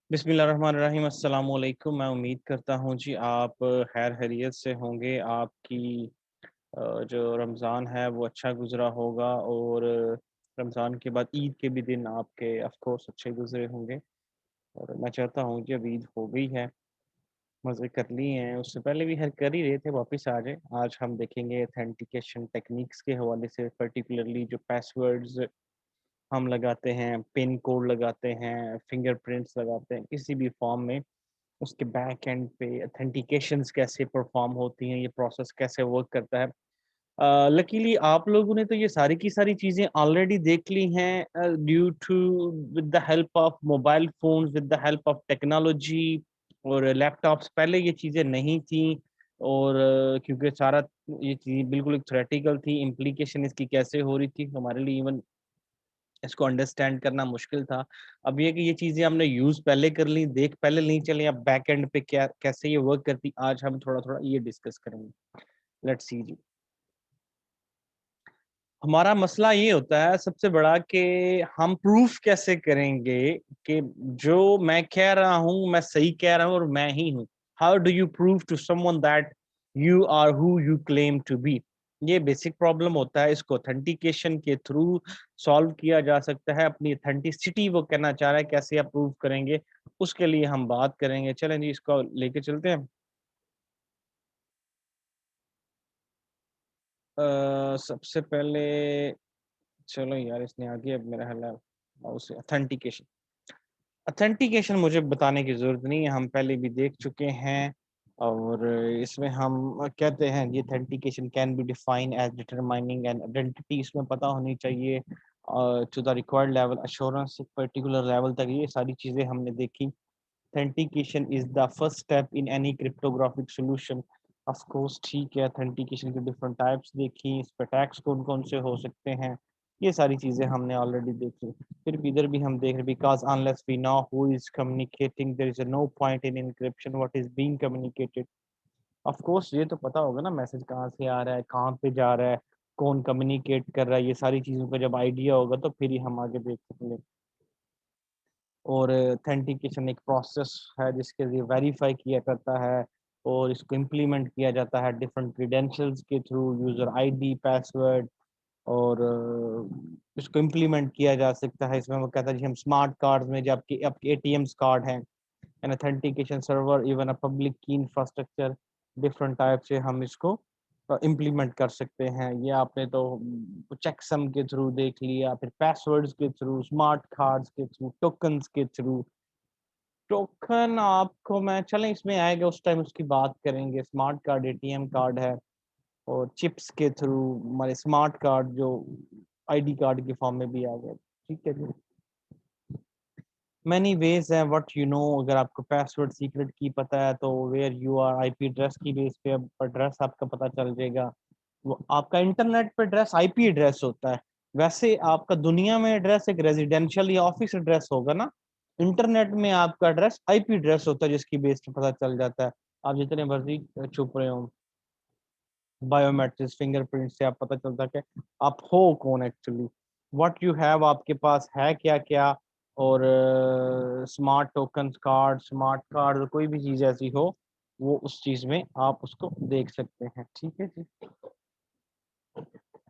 बिस्मिल्लाहिर्रहमानिर्रहीम अस्सलाम वालेकुम। मैं उम्मीद करता हूँ जी आप खैर खैरियत से होंगे। आपकी जो रमज़ान है वो अच्छा गुज़रा होगा और रमज़ान के बाद ईद के भी दिन आपके ऑफ़ कोर्स अच्छे गुज़रे होंगे। और मैं चाहता हूँ कि अब ईद हो गई है, मज़े कर लिए हैं, उससे पहले भी कर ही रहे थे, वापस आ जाएँ। आज हम देखेंगे ऑथेंटिकेशन टेक्निक्स के हवाले से, पर्टिकुलरली जो पासवर्ड्स हम लगाते हैं, पिन कोड लगाते हैं, फिंगरप्रिंट्स लगाते हैं, किसी भी फ़ॉर्म में उसके बैक एंड पे ऑथेंटिकेशंस कैसे परफॉर्म होती हैं, ये प्रोसेस कैसे वर्क करता है। लकीली आप लोगों ने तो ये सारी की सारी चीज़ें ऑलरेडी देख ली हैं due to with the help of mobile phones, with the help of technology और लैपटॉप्स। पहले ये चीज़ें नहीं थी और क्योंकि सारा ये चीज़ बिल्कुल एक थ्योरेटिकल थी, इम्प्लीकेशन इसकी कैसे हो रही थी, हमारे लिए इवन इसको अंडरस्टैंड करना मुश्किल था। अब ये कि ये चीज़ें हमने यूज़ पहले कर ली, देख पहले नहीं चले, अब बैक एंड पे क्या कैसे ये वर्क करती, आज हम थोड़ा-थोड़ा ये डिस्कस करेंगे। लेट्स सी जी। हमारा मसला ये होता है सबसे बड़ा कि हम प्रूफ कैसे करेंगे कि जो मैं कह रहा हूँ, मैं सही कह रहा हूँ और मैं ही हूँ। How do you prove to someone that you are who you claim to be? ये बेसिक प्रॉब्लम होता है, इसको ऑथेंटिकेशन के थ्रू सॉल्व किया जा सकता है। अपनी ऑथेंटिसिटी वो कहना चाह रहा है, कैसे आप प्रूव करेंगे, उसके लिए हम बात करेंगे। चलें जी, इसको लेके चलते हैं। सबसे पहले चलो यार इसने आ गया अब मेरा ख्याल है उसे ऑथेंटिकेशन। ऑथेंटिकेशन मुझे बताने की ज़रूरत नहीं है, हम पहले भी देख चुके हैं और इसमें हम कहते हैं ये authentication can be define as determining an identity. इसमें पता होनी चाहिए to the required level assurance, एक पर्टिकुलर लेवल तक ये सारी चीज़ें हमने देखी। Authentication is the first step in any cryptographic solution. Of course ठीक है, ऑथेंटिकेशन के डिफरेंट टाइप्स देखी, इस पे टैग्स कौन-कौन से हो सकते हैं, ये सारी चीज़ें हमने ऑलरेडी देखी। फिर भी इधर भी हम देख रहे हैं because unless we know who is communicating there is no point in encryption what is being communicated. Of course ये तो पता होगा ना मैसेज कहाँ से आ रहा है, कहाँ पे जा रहा है, कौन कम्युनिकेट कर रहा है, ये सारी चीज़ों का जब आइडिया होगा तो फिर ही हम आगे देख सकेंगे। और ऑथेंटिकेशन एक प्रोसेस है जिसके ज़रिए वेरीफ़ाई किया जाता है और इसको इम्प्लीमेंट किया जाता है डिफरेंट क्रेडेंशियल्स के थ्रू, यूज़र आईडी, पासवर्ड और इसको इम्प्लीमेंट किया जा सकता है। इसमें वो कहता है जी हम स्मार्ट कार्ड्स में जो आपके आपके एटीएम्स कार्ड हैं, an authentication server, even a public key infrastructure, different type से हम इसको इम्प्लीमेंट कर सकते हैं। ये आपने तो चेकसम के थ्रू देख लिया, फिर पासवर्ड्स के थ्रू, स्मार्ट कार्ड्स के थ्रू, टोकन्स के थ्रू। टोकन आपको मैं चलें इसमें आएगा उस टाइम उसकी बात करेंगे। स्मार्ट कार्ड एटीएम कार्ड है और चिप्स के थ्रू हमारे स्मार्ट कार्ड जो आईडी कार्ड के फॉर्म में भी आ गए। ठीक है जी। मैनी वेज़ हैं व्हाट यू नो। अगर आपको पासवर्ड सीक्रेट की पता है तो where you are IP address की बेस पे अब एड्रेस आपका पता चल जाएगा। वो आपका इंटरनेट पे एड्रेस आईपी एड्रेस होता है। वैसे आपका दुनिया में एड्रेस एक रेज़िडेंशियल या ऑफ़िस एड्रेस होगा ना, इंटरनेट में आपका एड्रेस आईपी एड्रेस होता है जिसकी बेस पे पता चल जाता है। आप जितने मर्ज़ी छुप रहे हो, बायोमेट्रिक्स, फिंगरप्रिंट से आप पता चलता है कि आप हो कौन एक्चुअली। व्हाट यू हैव आपके पास है क्या-क्या और smart tokens card, smart card कोई भी चीज़ ऐसी हो, वो उस चीज़ में आप उसको देख सकते हैं। ठीक है जी।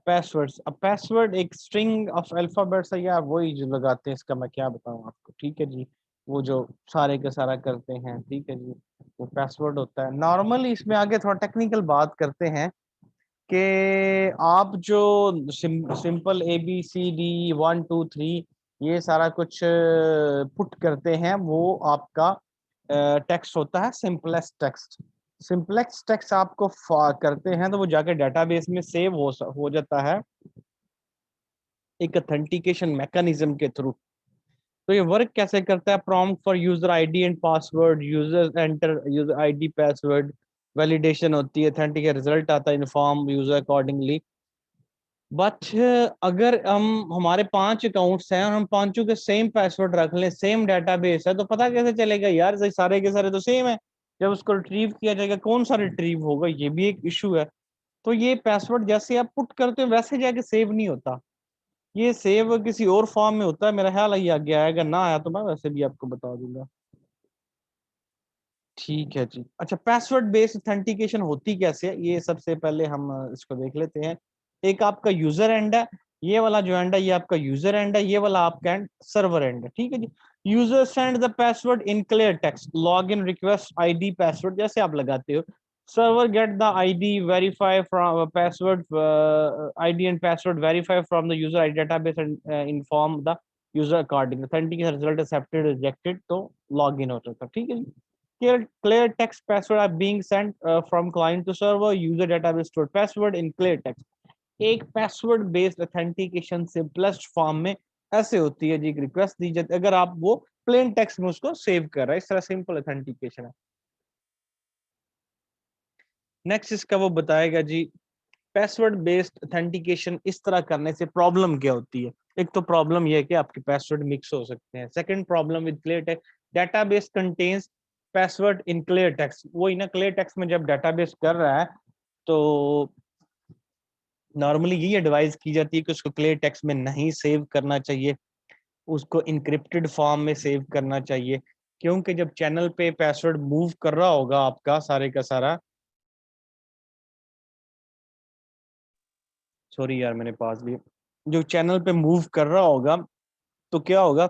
पासवर्ड्स, अब पासवर्ड एक स्ट्रिंग ऑफ अल्फ़ाबेट्स है या वही जो लगाते हैं इसका मैं क्या बताऊँ आपको, ठीक है जी। वो जो सारे का सारा करते हैं, ठीक है जी। वो पासवर्ड होता है। नॉर्मली इसमें आगे थोड़ा टेक्निकल बात करते हैं कि आप जो सिंपल एबीसीडी 1 2 3 ये सारा कुछ पुट करते हैं वो आपका टेक्स्ट होता है सिंपलेक्स टेक्स्ट। सिंपलेक्स टेक्स्ट आपको करते हैं तो वो जाके डेटाबेस में सेव हो जाता है एक ऑथेंटिकेशन मैकेनिज्म के थ्रू। तो ये वर्क कैसे करता है? Prompt for user ID and password, user enter user ID password, validation होती है, ऑथेंटिकेट रिजल्ट आता है, इन्फॉर्म यूजर अकॉर्डिंगली। बट अगर हम हमारे 5 अकाउंट्स हैं और हम पाँचों के सेम पासवर्ड रख लें, सेम डेटाबेस है, तो पता कैसे चलेगा यार सारे के सारे तो सेम है। जब उसको रिट्रीव किया जाएगा कौन-सा रिट्रीव होगा, ये भी एक इश्यू है। तो ये पासवर्ड जैसे आप पुट करते हो वैसे जाके सेव नहीं होता। ये सेव किसी और फॉर्म में होता है, मेरा ख्याल है ये आगे आएगा, ना आया तो मैं वैसे भी आपको बता दूँगा। ठीक है जी। अच्छा, पासवर्ड बेस्ड ऑथेंटिकेशन होती कैसे है, ये सबसे पहले हम इसको देख लेते हैं। एक आपका यूजर एंड है, ये वाला जो एंड है ये आपका यूजर एंड है, ये वाला आपका एंड सर्वर एंड है। ठीक है जी। User send the password in clear text, log in request ID password जैसे आप लगाते हो। Server get the ID verify from password ID and password verify from the user ID database and inform the user according authentication result accepted rejected, तो log in होता था। ठीक है जी। Clear text password are being sent from client to server. User database stored password in clear text. एक password based authentication simplest form में ऐसे होती है जी, एक रिक्वेस्ट दी जाती है अगर आप वो plain text में उसको सेव कर रहे हैं, इस तरह सिंपल authentication है। नेक्स्ट इसका वो बताएगा जी, पासवर्ड बेस्ड ऑथेंटिकेशन इस तरह करने से प्रॉब्लम क्या होती है। एक तो प्रॉब्लम यह है कि आपके पासवर्ड मिक्स हो सकते हैं। Second problem with clear text, database contains password in clear text. वही ना, क्लियर टेक्स्ट में जब डेटाबेस कर रहा है तो नॉर्मली यही एडवाइस की जाती है कि उसको क्लियर टेक्स्ट में नहीं सेव करना चाहिए, उसको इनक्रिप्टेड फॉर्म में सेव करना चाहिए। क्योंकि जब चैनल पे पासवर्ड मूव कर रहा होगा आपका सारे का सारा, सॉरी यार मैंने पास लिया, जो चैनल पे मूव कर रहा होगा तो क्या होगा,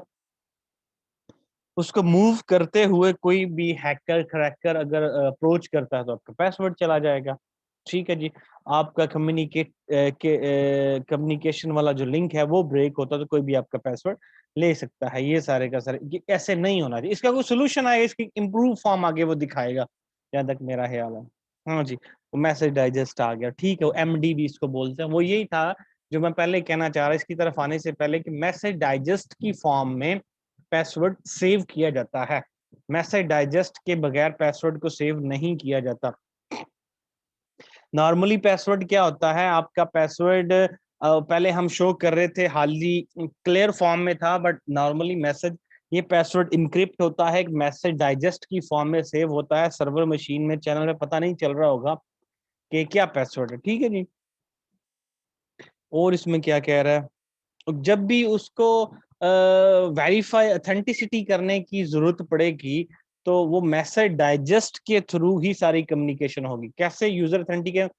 उसको मूव करते हुए कोई भी हैकर क्रैकर अगर अप्रोच करता है तो आपका पासवर्ड चला जाएगा। ठीक है जी। आपका कम्युनिकेशन वाला जो लिंक है वो ब्रेक होता है तो कोई भी आपका पासवर्ड ले सकता है। ये सारे का सारे ये ऐसे नहीं होना चाहिए। इसका कोई सोल्यूशन आएगा, इसकी इम्प्रूव फॉर्म आगे वो दिखाएगा, जहाँ तक मेरा ख्याल है। हाँ जी, वो मैसेज डाइजेस्ट आ गया। ठीक है, वो MDB इसको बोलते हैं। वो यही था जो मैं पहले कहना चाह रहा, इसकी तरफ आने से पहले, कि मैसेज डाइजेस्ट की फॉर्म में पासवर्ड सेव किया जाता है। मैसेज डाइजेस्ट के बगैर पासवर्ड को सेव नहीं किया जाता। नॉर्मली पासवर्ड क्या होता है, आपका पासवर्ड पहले हम शो कर रहे थे हाली क्लियर फॉर्म में था, बट नॉर्मली मैसेज ये पासवर्ड इनक्रिप्ट होता है, मैसेज डाइजेस्ट की फॉर्म में सेव होता है सर्वर मशीन में। चैनल में पता नहीं चल रहा होगा कि क्या पासवर्ड है। ठीक है जी। और इसमें क्या कह रहा है, जब भी उसको वेरीफाई ऑथेंटिसिटी करने की जरूरत पड़ेगी तो वो मैसेज डाइजेस्ट के थ्रू ही सारी कम्युनिकेशन होगी। कैसे user authenticate,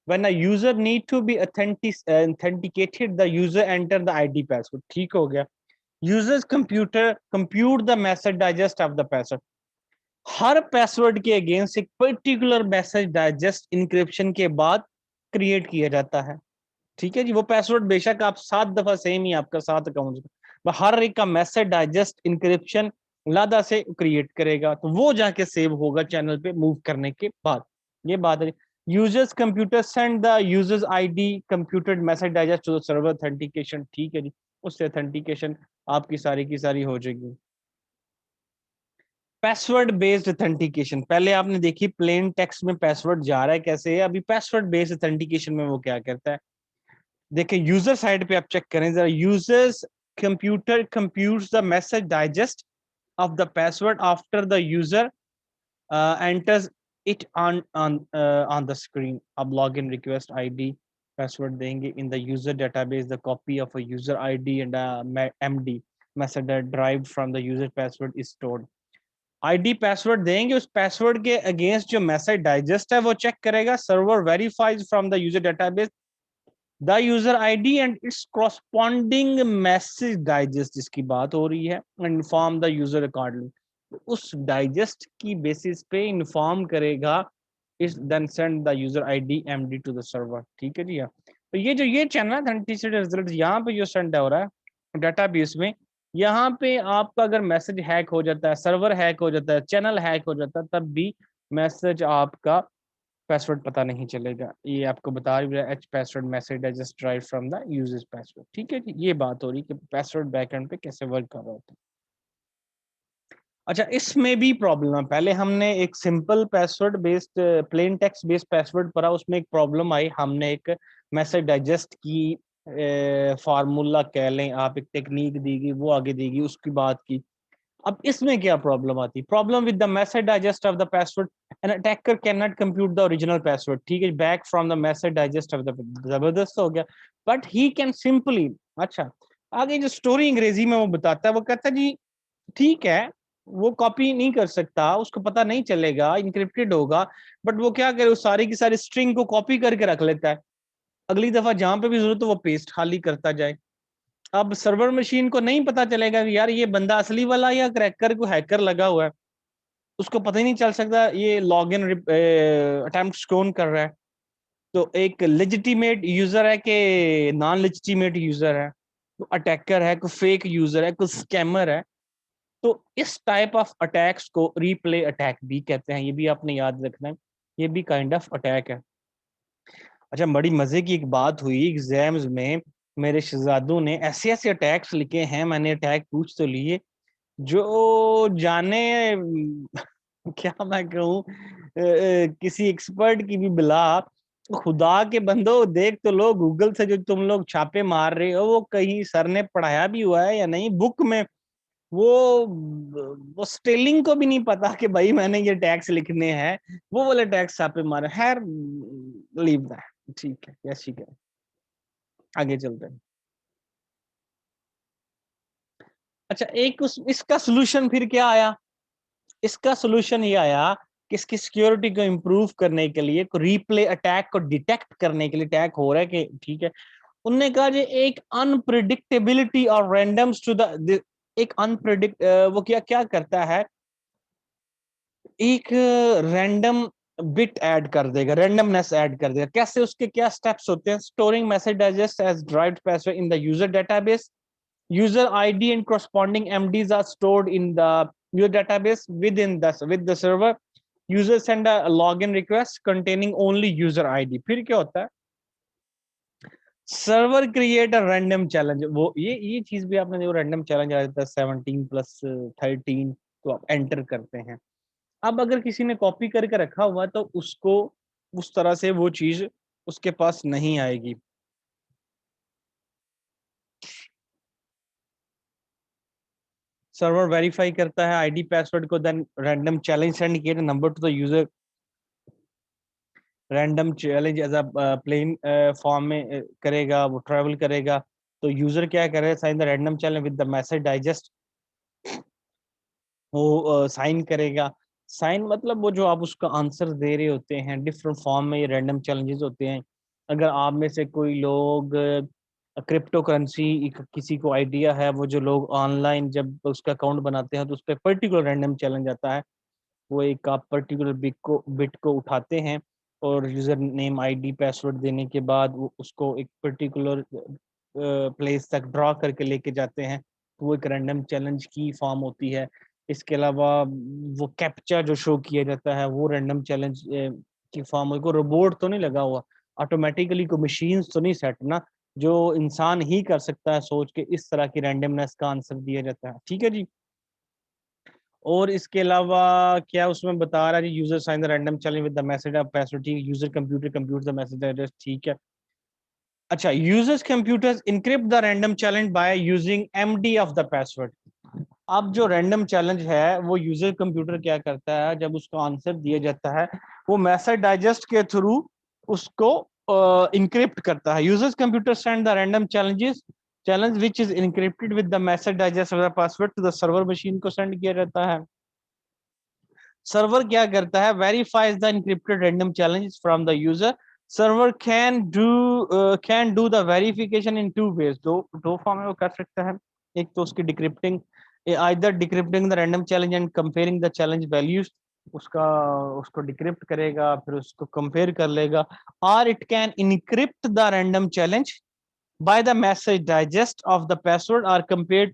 when a user need to be authenticated the user enter the ID password. ठीक हो गया। Users computer compute the message digest of the password. हर पासवर्ड के अगेंस्ट एक पर्टिकुलर मैसेज डाइजेस्ट इंक्रिप्शन के बाद क्रिएट किया जाता है। ठीक है जी। वो पासवर्ड बेशक आप 7 दफा सेम ही आपका 7 अकाउंट, हर एक का मैसेज डाइजेस्ट इंक्रिप्शन लादा से क्रिएट करेगा तो वो जाके सेव होगा चैनल पे मूव करने के बाद। ये बात है। Users computer send the users ID computed message digest to the server authentication. ठीक है जी। उससे ऑथेंटिकेशन आपकी सारी की सारी हो जाएगी। पासवर्ड बेस्ड ऑथेंटिकेशन, पहले आपने देखी प्लेन टेक्स्ट में पासवर्ड जा रहा है कैसे है, अभी पासवर्ड बेस्ड ऑथेंटिकेशन में वो क्या करता है। देखिए यूजर साइड पे आप चेक करें जरा, users computer computes the message digest of the password after the user enters it on the screen. अब लॉगिन रिक्वेस्ट आईडी पासवर्ड देंगे इन the user database, the copy of a user ID and MD message derived from the user password is stored. ID password देंगे, उस password के against जो message digest है वो check करेगा। Server verifies from the user database the user ID and its corresponding message digest जिसकी बात हो रही है, इन्फॉर्म द यूजर अकॉर्डिंगली। उस डाइजेस्ट की बेसिस पे इन्फॉर्म करेगा, this then send the user ID MD to the server. ठीक है जी। तो ये जो ये चैनल ऑथेंटिसिटी रिजल्ट यहाँ पे जो सेंड हो रहा है डेटाबेस में, यहाँ पे आपका अगर मैसेज हैक हो जाता है, सर्वर हैक हो जाता है, चैनल हैक हो जाता है, तब भी मैसेज आपका पासवर्ड पता नहीं चलेगा। ये आपको बता रही है H password message just drive from the users password. ठीक है जी। ये बात हो रही कि पासवर्ड बैकएंड पे कैसे वर्क कर रहा होता है। अच्छा, इसमें भी प्रॉब्लम है। पहले हमने एक simple password based plain text based password पढ़ा, उसमें एक प्रॉब्लम आई। हमने एक मैसेज डाइजेस्ट की फार्मूला कह लें आप, एक टेक्निक दी गई, वो आगे दी गई, उसकी बात की। अब इसमें क्या प्रॉब्लम आती है, problem with the message digest of the password, an attacker can not compute the original password. ठीक है, back from the message digest of the, जबरदस्त हो गया। बट ही कैन सिंपली, अच्छा आगे जो स्टोरी अंग्रेजी में वो बताता है, वो कहता है जी ठीक है, वो कॉपी नहीं कर सकता, उसको पता नहीं चलेगा, इनक्रिप्टेड होगा, बट वो क्या करे, उस सारी की सारी स्ट्रिंग को कॉपी करके रख लेता है, अगली दफा जहां पे भी जरूरत हो वो पेस्ट खाली करता जाए। अब सर्वर मशीन को नहीं पता चलेगा कि यार ये बंदा असली वाला या क्रैकर को हैकर लगा हुआ है, उसको पता ही नहीं चल सकता ये लॉग इन अटेम्प्ट कौन कर रहा है, तो एक लेजिटिमेट यूजर है कि नॉन लेजिटिमेट यूजर है, तो अटैकर है, कोई फेक यूजर है, कोई स्कैमर है। तो इस टाइप ऑफ अटैक्स को रीप्ले अटैक भी कहते हैं, ये भी आपने याद रखना है, ये भी काइंड ऑफ अटैक है। अच्छा, बड़ी मजे की एक बात हुई एग्जाम्स में, मेरे शहजादों ने ऐसे ऐसे अटैक्स लिखे हैं, मैंने अटैक पूछ तो लिए जो जाने क्या मैं कहूँ, किसी एक्सपर्ट की भी बिला, खुदा के बंदो देख तो लो गूगल से जो तुम लोग छापे मार रहे हो वो कहीं सर ने पढ़ाया भी हुआ है या नहीं बुक में, वो वो स्टेलिंग को भी नहीं पता कि भाई मैंने ये टैक्स लिखने हैं, वो वाले टैक्स छापे मारे। खैर लीव दैट, ठीक है, यस ठीक है, आगे चलते हैं। अच्छा, एक उस इसका सोल्यूशन फिर क्या आया, इसका सोल्यूशन ये आया कि इसकी सिक्योरिटी को इम्प्रूव करने के लिए, रीप्ले अटैक को डिटेक्ट करने के लिए, अटैक हो रहा है कि ठीक है, उनने कहा जी एक अनप्रिडिक्टेबिलिटी और रैंडम्स टू द, एक अनप्रिडिक्ट, वो क्या क्या करता है, एक रैंडम बिट ऐड कर देगा, रैंडमनेस ऐड कर देगा। कैसे, उसके क्या स्टेप्स होते हैं, storing message digest as derived password in the user database, user id and corresponding mds are stored in the user database within the with the server, user send a login request containing only user id, फिर क्या होता है, server create a random challenge, वो ये चीज भी आपने जो रैंडम चैलेंज आ जाता है 17+13, तो आप एंटर करते हैं। अब अगर किसी ने कॉपी करके रखा हुआ तो उसको उस तरह से वो चीज उसके पास नहीं आएगी। सर्वर वेरीफाई करता है आईडी पासवर्ड को, देन रैंडम चैलेंज सेंड किया number to the user, random challenge as a plain form में करेगा, वो ट्रैवल करेगा, तो यूजर क्या करेगा, sign the random challenge with the message digest, वो साइन करेगा। साइन मतलब वो जो आप उसका आंसर दे रहे होते हैं डिफरेंट फॉर्म में, ये रैंडम चैलेंजेस होते हैं। अगर आप में से कोई लोग क्रिप्टो करेंसी किसी को आइडिया है, वो जो लोग ऑनलाइन जब उसका अकाउंट बनाते हैं तो उस पर पर्टिकुलर रैंडम चैलेंज आता है, वो एक आप पर्टिकुलर बिट को उठाते हैं और यूजर नेम आईडी पासवर्ड देने के बाद वो उसको एक पर्टिकुलर प्लेस तक ड्रॉ करके लेके जाते हैं, तो वो एक रैंडम चैलेंज की फॉर्म होती है। इसके अलावा वो कैप्चा जो शो किया जाता है वो रैंडम चैलेंज की फॉर्म, को रोबोट तो नहीं लगा हुआ, ऑटोमेटिकली को मशीन तो नहीं सेट ना, जो इंसान ही कर सकता है सोच के इस तरह की रैंडमनेस का आंसर दिया जाता है। ठीक है जी। और इसके अलावा क्या उसमें बता रहा है जी, user sign the random challenge with the message of password, ठीक है, user computer compute the message address, ठीक है। अच्छा, users computers encrypt the random challenge by using MD of the password. अब जो रैंडम चैलेंज है वो यूजर कंप्यूटर क्या करता है, जब उसको आंसर दिया जाता है वो मैसेज डाइजेस्ट के थ्रू उसको इनक्रिप्ट करता है। Users computer send the random challenge which is encrypted with the message digest of the password to the server machine को सेंड किया जाता है। सर्वर क्या करता है, verifies the encrypted random challenges from the user. Server can do the verification in two ways, दो form में वो कर सकता है। एक तो उसकी decrypting, either decrypting the random challenge and comparing the challenge values, उसका उसको डिक्रिप्ट करेगा फिर उसको कंपेयर कर लेगा, और it can encrypt the random challenge by the message digest of the password or compare the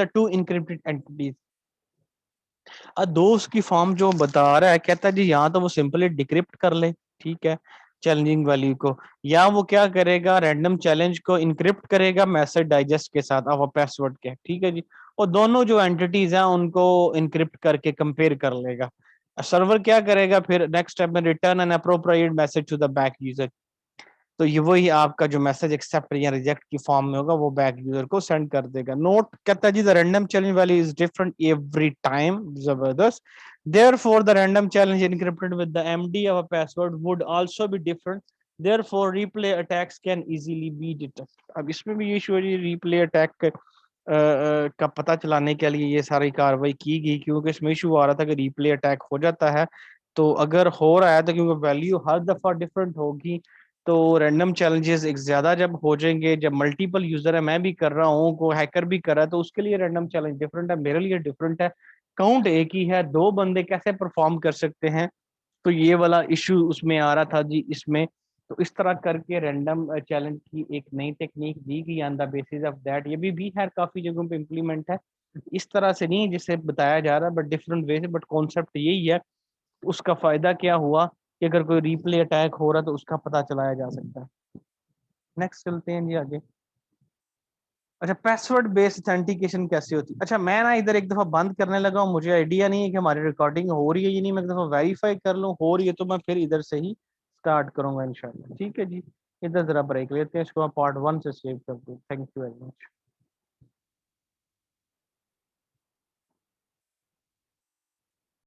two encrypted entities। दोस्त की फॉर्म जो बता रहा है, कहता है जी यहाँ तो वो सिंपली डिक्रिप्ट कर ले, ठीक है, चैलेंजिंग वैल्यू को, या वो क्या करेगा, रैंडम चैलेंज को इनक्रिप्ट करेगा मैसेज डाइजेस्ट के साथ और पासवर्ड के, ठीक है जी, और दोनों जो एंटिटीज हैं उनको इनक्रिप्ट करके कंपेयर कर लेगा। सर्वर क्या करेगा फिर नेक्स्ट स्टेप में, return an appropriate message to the back user, तो ये वही आपका जो मैसेज एक्सेप्ट या रिजेक्ट की फॉर्म में होगा वो बैक यूजर को सेंड कर देगा। नोट कहता है जी the random challenge value is different every time, जबरदस्त, therefore the random challenge encrypted with the MD of a password would also be different, therefore replay attacks can easily be detected. अब इसमें भी ये issue है, replay attack का पता चलाने के लिए ये सारी कार्रवाई की गई, क्योंकि इसमें इशू आ रहा था कि रिप्ले अटैक हो जाता है। तो अगर हो रहा है तो क्योंकि वैल्यू हर दफा डिफरेंट होगी, तो रैंडम चैलेंजेस एक ज्यादा जब हो जाएंगे, जब मल्टीपल यूजर है, मैं भी कर रहा हूँ, को हैकर भी कर रहा है, तो उसके लिए रैंडम चैलेंज डिफरेंट है, मेरे लिए डिफरेंट है। काउंट एक ही है, दो बंदे कैसे परफॉर्म कर सकते हैं? तो ये वाला इशू उसमें आ रहा था जी इसमें। तो इस तरह करके रैंडम चैलेंज की एक नई टेक्निक दी गई on the basis of that. ये भी है काफी जगहों पे इम्प्लीमेंट है, इस तरह से नहीं जिसे बताया जा रहा है, बट डिफरेंट वे से, बट कॉन्सेप्ट यही है। उसका फायदा क्या हुआ कि अगर कोई रिप्ले अटैक हो रहा है तो उसका पता चलाया जा सकता है। नेक्स्ट चलते हैं जी आगे। अच्छा, पासवर्ड बेस्ड ऑथेंटिकेशन कैसे होती है? अच्छा, मैं ना इधर एक दफा बंद करने लगा हूँ, मुझे आइडिया नहीं है कि हमारी रिकॉर्डिंग हो रही है या नहीं। मैं एक दफा वेरीफाई कर लूँ हो रही है तो मैं फिर इधर से ही स्टार्ट करूंगा इंशाल्लाह। ठीक है जी, इधर जरा ब्रेक लेते हैं, इसको मैं पार्ट 1 से सेव कर दूँ। Thank you very much.